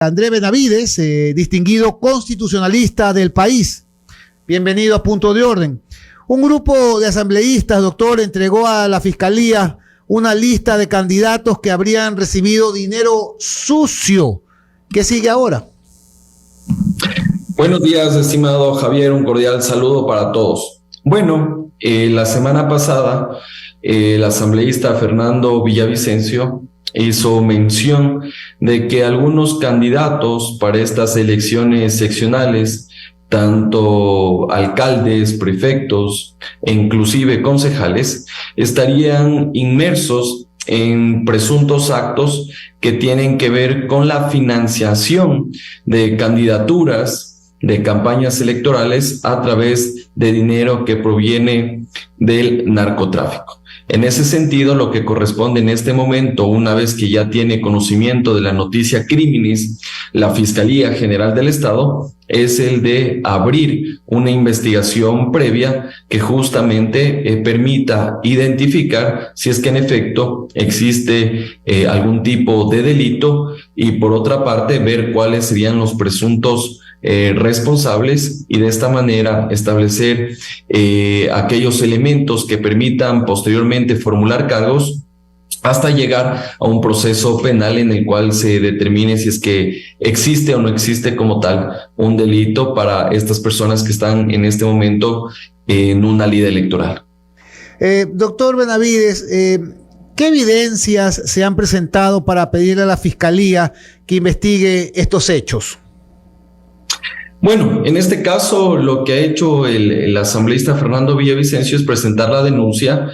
Andrés Benavides, distinguido constitucionalista del país. Bienvenido a Punto de Orden. Un grupo de asambleístas, doctor, entregó a la Fiscalía una lista de candidatos que habrían recibido dinero sucio. ¿Qué sigue ahora? Buenos días, estimado Javier, un cordial saludo para todos. Bueno, la semana pasada, el asambleísta Fernando Villavicencio hizo mención de que algunos candidatos para estas elecciones seccionales, tanto alcaldes, prefectos e inclusive concejales, estarían inmersos en presuntos actos que tienen que ver con la financiación de candidaturas, de campañas electorales a través de dinero que proviene del narcotráfico. En ese sentido, lo que corresponde en este momento, una vez que ya tiene conocimiento de la noticia criminis, la Fiscalía General del Estado, es el de abrir una investigación previa que justamente permita identificar si es que en efecto existe algún tipo de delito y por otra parte ver cuáles serían los presuntos responsables y de esta manera establecer aquellos elementos que permitan posteriormente formular cargos hasta llegar a un proceso penal en el cual se determine si es que existe o no existe como tal un delito para estas personas que están en este momento en una lida electoral. Doctor Benavides, ¿qué evidencias se han presentado para pedirle a la Fiscalía que investigue estos hechos? Bueno, en este caso lo que ha hecho el asambleísta Fernando Villavicencio es presentar la denuncia.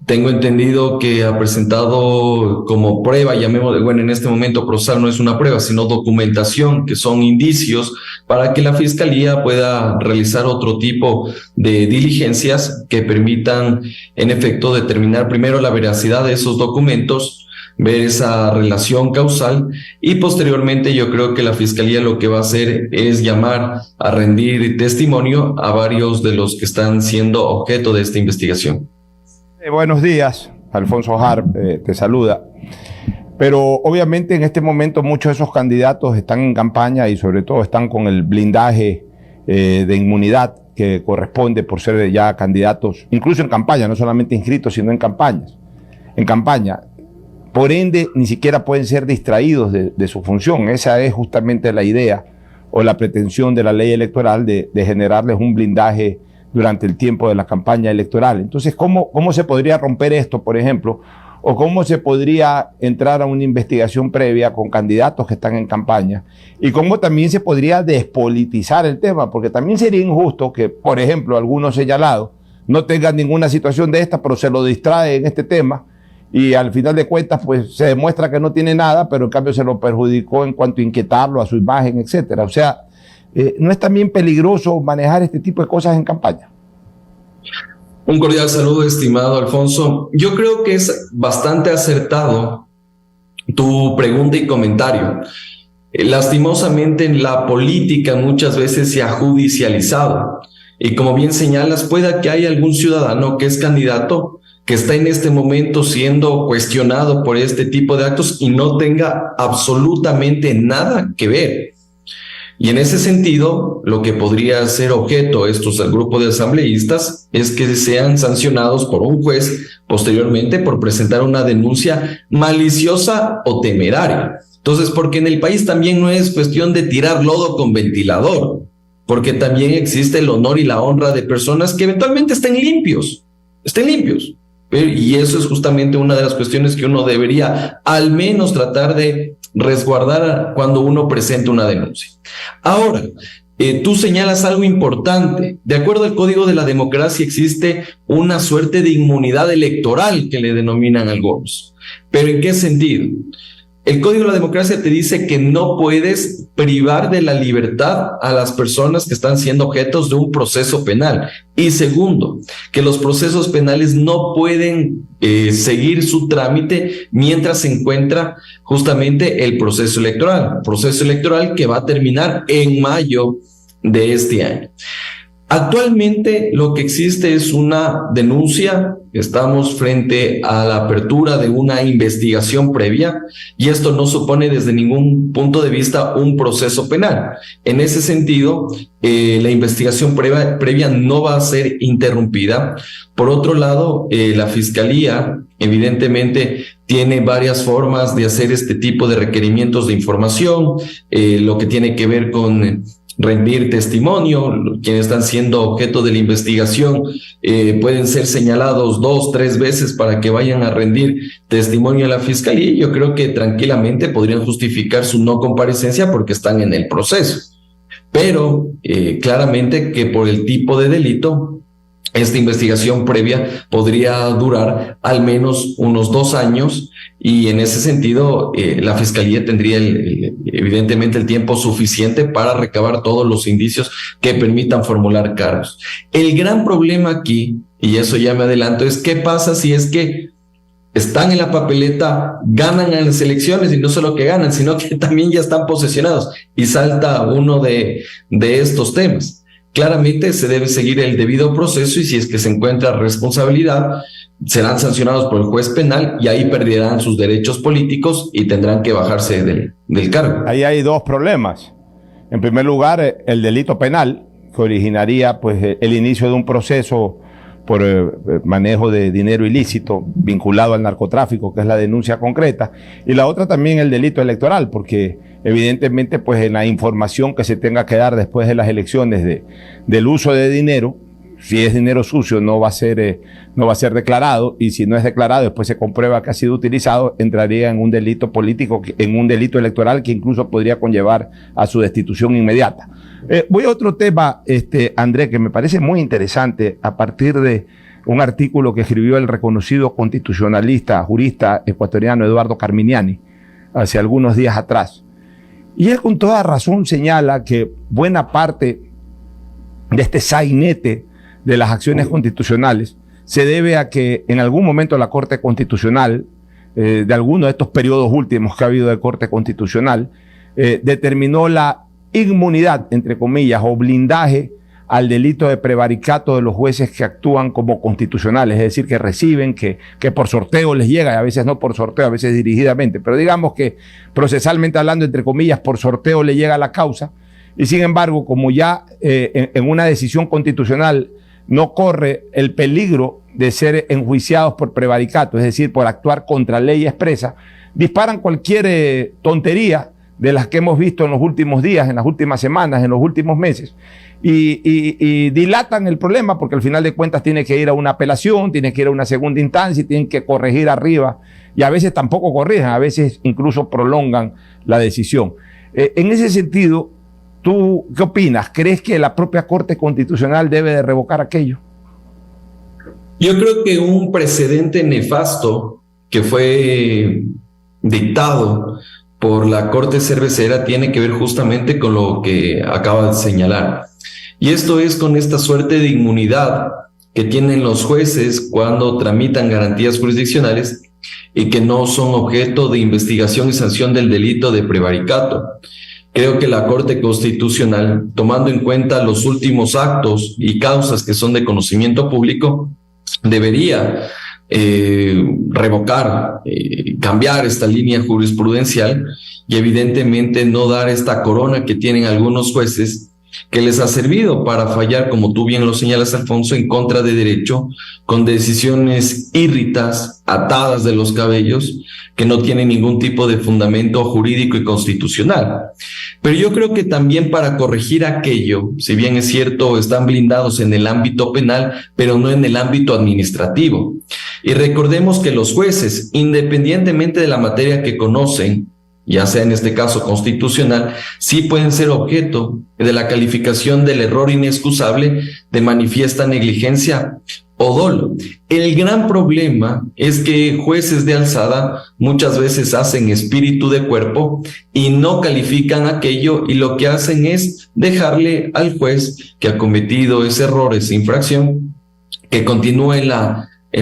Tengo entendido que ha presentado como prueba, llamémosle, bueno, en este momento procesal no es una prueba, sino documentación, que son indicios para que la Fiscalía pueda realizar otro tipo de diligencias que permitan, en efecto, determinar primero la veracidad de esos documentos, ver esa relación causal y posteriormente yo creo que la Fiscalía lo que va a hacer es llamar a rendir testimonio a varios de los que están siendo objeto de esta investigación. Buenos días, Alfonso Jar te saluda. Pero obviamente en este momento muchos de esos candidatos están en campaña y sobre todo están con el blindaje de inmunidad que corresponde por ser ya candidatos, incluso en campaña, no solamente inscritos, sino en campañas. En campaña. Por ende, ni siquiera pueden ser distraídos de su función. Esa es justamente la idea o la pretensión de la ley electoral de generarles un blindaje durante el tiempo de la campaña electoral. Entonces, ¿cómo se podría romper esto, por ejemplo? ¿O cómo se podría entrar a una investigación previa con candidatos que están en campaña? Y cómo también se podría despolitizar el tema, porque también sería injusto que, por ejemplo, algunos señalados no tengan ninguna situación de esta, pero se lo distrae en este tema y al final de cuentas pues se demuestra que no tiene nada, pero en cambio se lo perjudicó en cuanto a inquietarlo, a su imagen, etcétera. O sea, ¿no es también peligroso manejar este tipo de cosas en campaña? Un cordial saludo, estimado Alfonso. Yo creo que es bastante acertado tu pregunta y comentario. Lastimosamente en la política muchas veces se ha judicializado y como bien señalas, pueda que haya algún ciudadano que es candidato que está en este momento siendo cuestionado por este tipo de actos y no tenga absolutamente nada que ver. Y en ese sentido, lo que podría ser objeto estos al grupo de asambleístas es que sean sancionados por un juez posteriormente por presentar una denuncia maliciosa o temeraria. Entonces, porque en el país también no es cuestión de tirar lodo con ventilador, porque también existe el honor y la honra de personas que eventualmente estén limpios. Y eso es justamente una de las cuestiones que uno debería al menos tratar de resguardar cuando uno presenta una denuncia. Ahora, tú señalas algo importante. De acuerdo al Código de la Democracia existe una suerte de inmunidad electoral que le denominan algunos. ¿Pero en qué sentido? El Código de la Democracia te dice que no puedes privar de la libertad a las personas que están siendo objetos de un proceso penal. Y segundo, que los procesos penales no pueden seguir su trámite mientras se encuentra justamente el proceso electoral que va a terminar en mayo de este año. Actualmente lo que existe es una denuncia, estamos frente a la apertura de una investigación previa y esto no supone desde ningún punto de vista un proceso penal. En ese sentido, la investigación previa no va a ser interrumpida. Por otro lado, la Fiscalía evidentemente tiene varias formas de hacer este tipo de requerimientos de información, lo que tiene que ver con rendir testimonio. Quienes están siendo objeto de la investigación pueden ser señalados 2, 3 veces para que vayan a rendir testimonio a la Fiscalía. Yo creo que tranquilamente podrían justificar su no comparecencia porque están en el proceso. Pero claramente que por el tipo de delito, esta investigación previa podría durar al menos unos 2 años y en ese sentido la Fiscalía tendría evidentemente el tiempo suficiente para recabar todos los indicios que permitan formular cargos. El gran problema aquí, y eso ya me adelanto, es qué pasa si es que están en la papeleta, ganan en las elecciones y no solo que ganan, sino que también ya están posesionados y salta uno de estos temas. Claramente se debe seguir el debido proceso y si es que se encuentra responsabilidad, serán sancionados por el juez penal y ahí perderán sus derechos políticos y tendrán que bajarse del cargo. Ahí hay 2 problemas. En primer lugar, el delito penal, que originaría pues el inicio de un proceso por manejo de dinero ilícito vinculado al narcotráfico, que es la denuncia concreta, y la otra también el delito electoral, porque evidentemente pues en la información que se tenga que dar después de las elecciones del uso de dinero, si es dinero sucio no va a ser declarado, y si no es declarado después se comprueba que ha sido utilizado, entraría en un delito político, en un delito electoral que incluso podría conllevar a su destitución inmediata. Voy a otro tema, André, que me parece muy interesante a partir de un artículo que escribió el reconocido constitucionalista, jurista ecuatoriano Eduardo Carminiani hace algunos días atrás. Y él con toda razón señala que buena parte de este sainete de las acciones constitucionales se debe a que en algún momento la Corte Constitucional, de alguno de estos periodos últimos que ha habido de Corte Constitucional, determinó la inmunidad, entre comillas, o blindaje al delito de prevaricato de los jueces que actúan como constitucionales, es decir, que reciben, que por sorteo les llega, y a veces no por sorteo, a veces dirigidamente, pero digamos que procesalmente hablando, entre comillas, por sorteo le llega la causa, y sin embargo, como ya en una decisión constitucional no corre el peligro de ser enjuiciados por prevaricato, es decir, por actuar contra ley expresa, disparan cualquier tontería de las que hemos visto en los últimos días, en las últimas semanas, en los últimos meses, y dilatan el problema porque al final de cuentas tiene que ir a una apelación, tiene que ir a una segunda instancia y tienen que corregir arriba, y a veces tampoco corrigen, a veces incluso prolongan la decisión. En ese sentido, ¿tú qué opinas? ¿Crees que la propia Corte Constitucional debe de revocar aquello? Yo creo que un precedente nefasto que fue dictado por la Corte Cervecera tiene que ver justamente con lo que acaba de señalar. Y esto es con esta suerte de inmunidad que tienen los jueces cuando tramitan garantías jurisdiccionales y que no son objeto de investigación y sanción del delito de prevaricato. Creo que la Corte Constitucional, tomando en cuenta los últimos actos y causas que son de conocimiento público, debería revocar, cambiar esta línea jurisprudencial y evidentemente no dar esta corona que tienen algunos jueces que les ha servido para fallar, como tú bien lo señalas, Alfonso, en contra de derecho, con decisiones írritas, atadas de los cabellos, que no tienen ningún tipo de fundamento jurídico y constitucional. Pero yo creo que también para corregir aquello, si bien es cierto, están blindados en el ámbito penal, pero no en el ámbito administrativo. Y recordemos que los jueces, independientemente de la materia que conocen, ya sea en este caso constitucional, sí pueden ser objeto de la calificación del error inexcusable de manifiesta negligencia o dolo. El gran problema es que jueces de alzada muchas veces hacen espíritu de cuerpo y no califican aquello, y lo que hacen es dejarle al juez que ha cometido ese error, esa infracción, que continúe en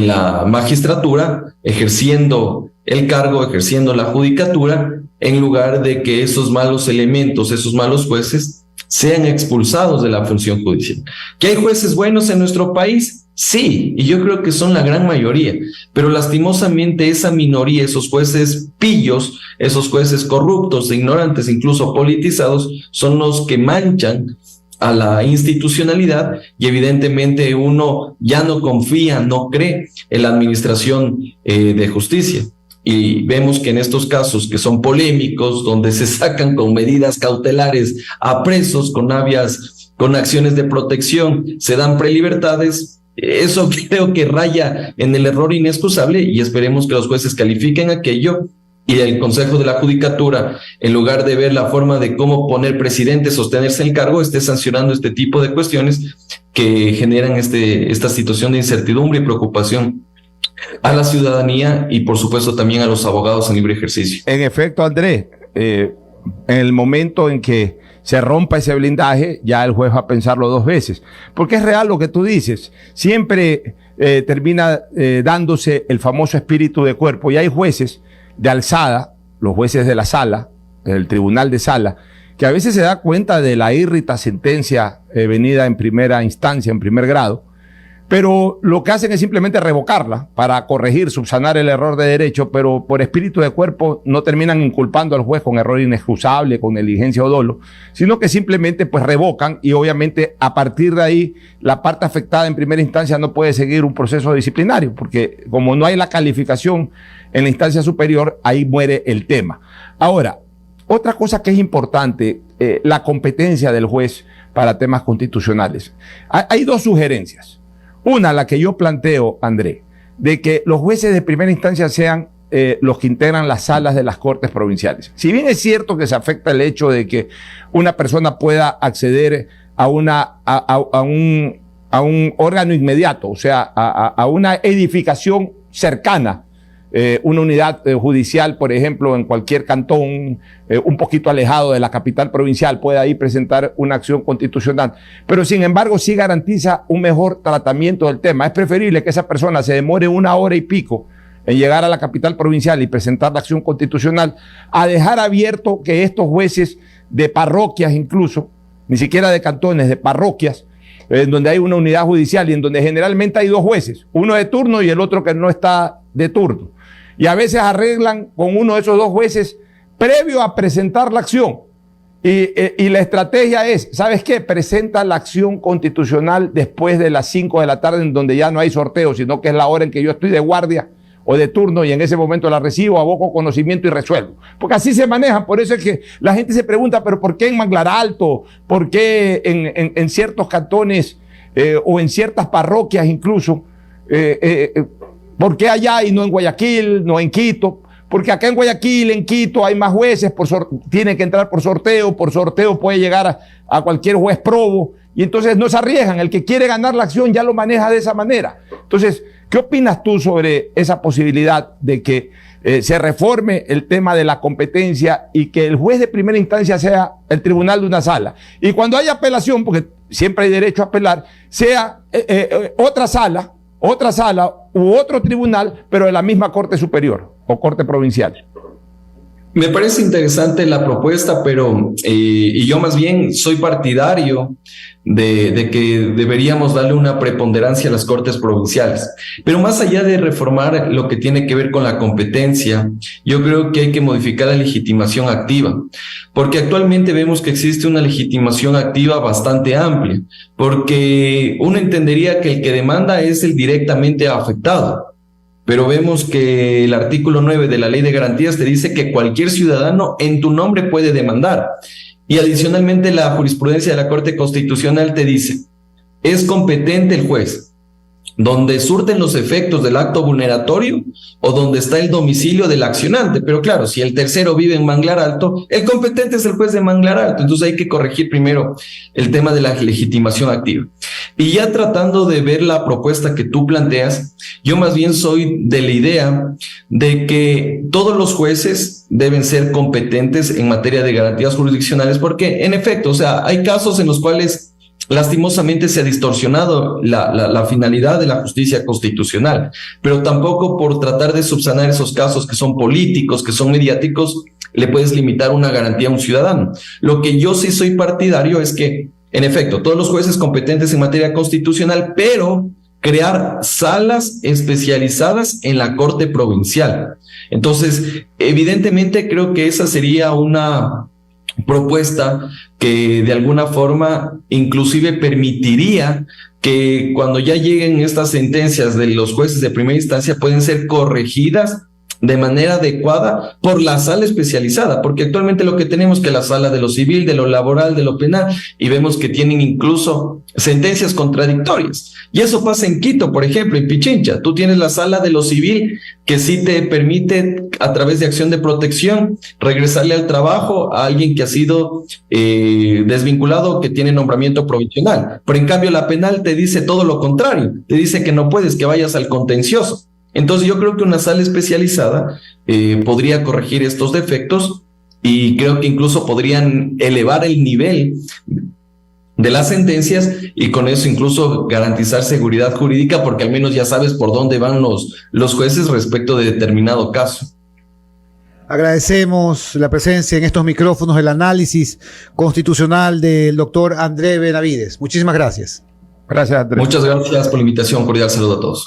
la magistratura ejerciendo el cargo, ejerciendo la judicatura, en lugar de que esos malos elementos, esos malos jueces, sean expulsados de la función judicial. ¿Que hay jueces buenos en nuestro país? Sí, y yo creo que son la gran mayoría, pero lastimosamente esa minoría, esos jueces pillos, esos jueces corruptos, ignorantes, incluso politizados, son los que manchan a la institucionalidad y evidentemente uno ya no confía, no cree en la administración de justicia. Y vemos que en estos casos que son polémicos, donde se sacan con medidas cautelares a presos, con acciones de protección, se dan prelibertades, eso creo que raya en el error inexcusable y esperemos que los jueces califiquen aquello y el Consejo de la Judicatura, en lugar de ver la forma de cómo poner presidente, sostenerse el cargo, esté sancionando este tipo de cuestiones que generan esta situación de incertidumbre y preocupación a la ciudadanía y por supuesto también a los abogados en libre ejercicio. En efecto, Andrés, en el momento en que se rompa ese blindaje, ya el juez va a pensarlo 2 veces, porque es real lo que tú dices, siempre termina dándose el famoso espíritu de cuerpo y hay jueces de alzada, los jueces de la sala, del tribunal de sala, que a veces se da cuenta de la írrita sentencia venida en primera instancia, en primer grado, pero lo que hacen es simplemente revocarla para corregir, subsanar el error de derecho, pero por espíritu de cuerpo no terminan inculpando al juez con error inexcusable, con negligencia o dolo, sino que simplemente pues revocan y obviamente a partir de ahí la parte afectada en primera instancia no puede seguir un proceso disciplinario, porque como no hay la calificación en la instancia superior, ahí muere el tema. Ahora, otra cosa que es importante, la competencia del juez para temas constitucionales. Hay 2 sugerencias. Una, la que yo planteo, André, de que los jueces de primera instancia sean los que integran las salas de las cortes provinciales. Si bien es cierto que se afecta el hecho de que una persona pueda acceder a un órgano inmediato, o sea, a una edificación cercana, una unidad judicial, por ejemplo, en cualquier cantón, un poquito alejado de la capital provincial, puede ahí presentar una acción constitucional. Pero sin embargo, sí garantiza un mejor tratamiento del tema. Es preferible que esa persona se demore 1 hora y pico en llegar a la capital provincial y presentar la acción constitucional, a dejar abierto que estos jueces de parroquias incluso, ni siquiera de cantones, de parroquias, en donde hay una unidad judicial y en donde generalmente hay 2 jueces, uno de turno y el otro que no está de turno. Y a veces arreglan con uno de esos 2 jueces previo a presentar la acción. Y la estrategia es, ¿sabes qué? Presenta la acción constitucional después de las 5 de la tarde, en donde ya no hay sorteo, sino que es la hora en que yo estoy de guardia o de turno y en ese momento la recibo, aboco conocimiento y resuelvo. Porque así se manejan. Por eso es que la gente se pregunta, ¿pero por qué en Manglar Alto? ¿Por qué en ciertos cantones o en ciertas parroquias incluso? ¿Por qué allá y no en Guayaquil, no en Quito? Porque acá en Guayaquil, en Quito, hay más jueces, tienen que entrar por sorteo puede llegar a cualquier juez probo, y entonces no se arriesgan. El que quiere ganar la acción ya lo maneja de esa manera. Entonces, ¿qué opinas tú sobre esa posibilidad de que se reforme el tema de la competencia y que el juez de primera instancia sea el tribunal de una sala? Y cuando haya apelación, porque siempre hay derecho a apelar, sea otra sala u otro tribunal, pero de la misma Corte Superior o Corte Provincial. Me parece interesante la propuesta, pero y yo más bien soy partidario de que deberíamos darle una preponderancia a las cortes provinciales. Pero más allá de reformar lo que tiene que ver con la competencia, yo creo que hay que modificar la legitimación activa, porque actualmente vemos que existe una legitimación activa bastante amplia, porque uno entendería que el que demanda es el directamente afectado. Pero vemos que el artículo 9 de la Ley de Garantías te dice que cualquier ciudadano en tu nombre puede demandar. Y adicionalmente la jurisprudencia de la Corte Constitucional te dice, es competente el juez donde surten los efectos del acto vulneratorio o donde está el domicilio del accionante. Pero claro, si el tercero vive en Manglar Alto, el competente es el juez de Manglar Alto. Entonces hay que corregir primero el tema de la legitimación activa. Y ya tratando de ver la propuesta que tú planteas, yo más bien soy de la idea de que todos los jueces deben ser competentes en materia de garantías jurisdiccionales, porque en efecto, o sea, hay casos en los cuales lastimosamente se ha distorsionado la finalidad de la justicia constitucional, pero tampoco por tratar de subsanar esos casos que son políticos, que son mediáticos, le puedes limitar una garantía a un ciudadano. Lo que yo sí soy partidario es que, en efecto, todos los jueces competentes en materia constitucional, pero crear salas especializadas en la Corte Provincial. Entonces, evidentemente creo que esa sería una propuesta que de alguna forma inclusive permitiría que cuando ya lleguen estas sentencias de los jueces de primera instancia pueden ser corregidas de manera adecuada por la sala especializada, porque actualmente lo que tenemos es que la sala de lo civil, de lo laboral, de lo penal, y vemos que tienen incluso sentencias contradictorias. Y eso pasa en Quito, por ejemplo, en Pichincha. Tú tienes la sala de lo civil que sí te permite, a través de acción de protección, regresarle al trabajo a alguien que ha sido desvinculado, que tiene nombramiento provisional. Pero en cambio la penal te dice todo lo contrario, te dice que no puedes, que vayas al contencioso. Entonces yo creo que una sala especializada podría corregir estos defectos y creo que incluso podrían elevar el nivel de las sentencias y con eso incluso garantizar seguridad jurídica, porque al menos ya sabes por dónde van los jueces respecto de determinado caso. Agradecemos la presencia en estos micrófonos, el análisis constitucional del doctor André Benavides. Muchísimas gracias. Gracias, Andrés. Muchas gracias por la invitación. Cordial saludo a todos.